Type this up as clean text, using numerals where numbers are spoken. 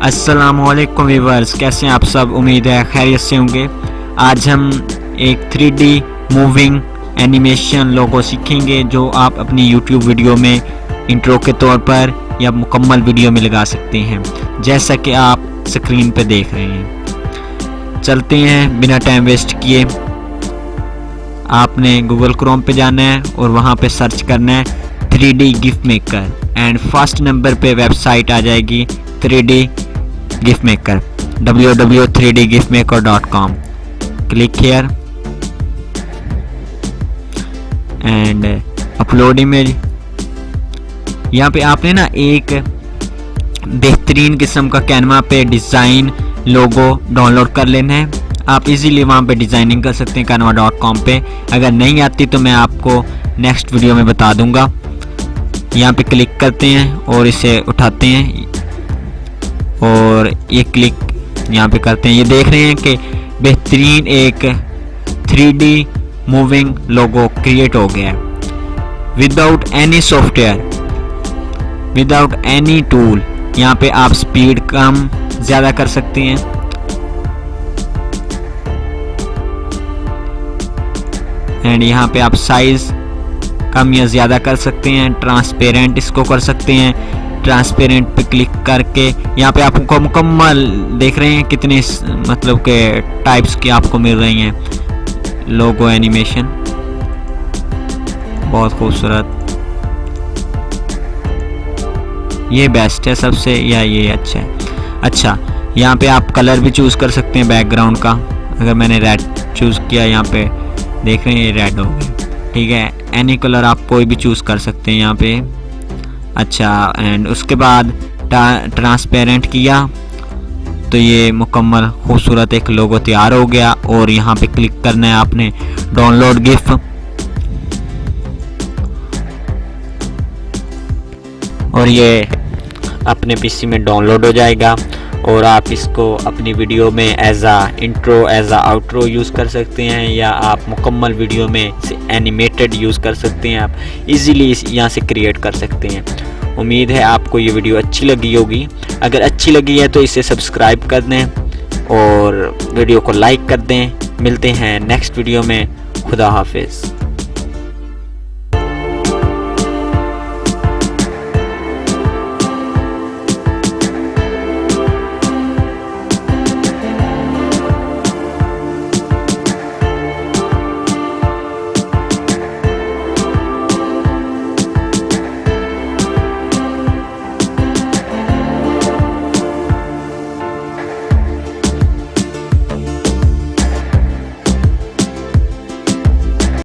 अस्सलामुअलैकुम व्यूअर्स, कैसे हैं आप सब। उम्मीद है खैरियत से होंगे। आज हम एक 3D मूविंग एनिमेशन लोगो सीखेंगे जो आप अपनी यूट्यूब वीडियो में इंट्रो के तौर पर या मुकम्मल वीडियो में लगा सकते हैं, जैसा कि आप स्क्रीन पर देख रहे हैं। चलते हैं बिना टाइम वेस्ट किए। आपने गूगल क्रोम पे जाना है और वहाँ पे सर्च करना है 3D gif maker and first number पे वेबसाइट आ जाएगी 3D gif maker www.3dgifmaker.com। Click here and upload image. यहाँ पे आपने ना एक बेहतरीन किस्म का कैनवा पे डिज़ाइन लोगो डाउनलोड कर लेना है। आप इजीली वहाँ पे डिज़ाइनिंग कर सकते हैं canva.com पे। अगर नहीं आती तो मैं आपको नेक्स्ट वीडियो में बता दूंगा। यहाँ पे क्लिक करते हैं और इसे उठाते हैं और ये क्लिक यहाँ पे करते हैं। ये देख रहे हैं कि बेहतरीन एक 3D मूविंग लोगो क्रिएट हो गया है without any software, without any tool. यहाँ पे आप स्पीड कम ज़्यादा कर सकते हैं। एंड यहाँ पे आप साइज़ कम या ज़्यादा कर सकते हैं। ट्रांसपेरेंट इसको कर सकते हैं। ट्रांसपेरेंट पे क्लिक करके यहाँ पे आपको मुकम्मल देख रहे हैं कितने मतलब के टाइप्स की आपको मिल रही हैं लोगो एनिमेशन। बहुत खूबसूरत, ये बेस्ट है सबसे या ये अच्छा है। अच्छा, यहाँ पे आप कलर भी चूज़ कर सकते हैं बैकग्राउंड का। अगर मैंने रेड चूज़ किया, यहाँ पे देख रहे हैं ये रेड हो गया। ठीक है, एनी कलर आप कोई भी चूज़ कर सकते हैं यहाँ पे। अच्छा, एंड उसके बाद ट्रांसपेरेंट किया तो ये मुकम्मल खूबसूरत एक लोगो तैयार हो गया। और यहाँ पे क्लिक करना है आपने डाउनलोड गिफ, और ये अपने पीसी में डाउनलोड हो जाएगा। और आप इसको अपनी वीडियो में एज आ इंट्रो एज आ आउट्रो यूज़ कर सकते हैं, या आप मुकम्मल वीडियो में एनिमेटेड यूज़ कर सकते हैं। आप इजीली यहाँ से क्रिएट कर सकते हैं। उम्मीद है आपको ये वीडियो अच्छी लगी होगी। अगर अच्छी लगी है तो इसे सब्सक्राइब कर दें और वीडियो को लाइक कर दें। मिलते हैं नेक्स्ट वीडियो में। खुदा हाफिज़।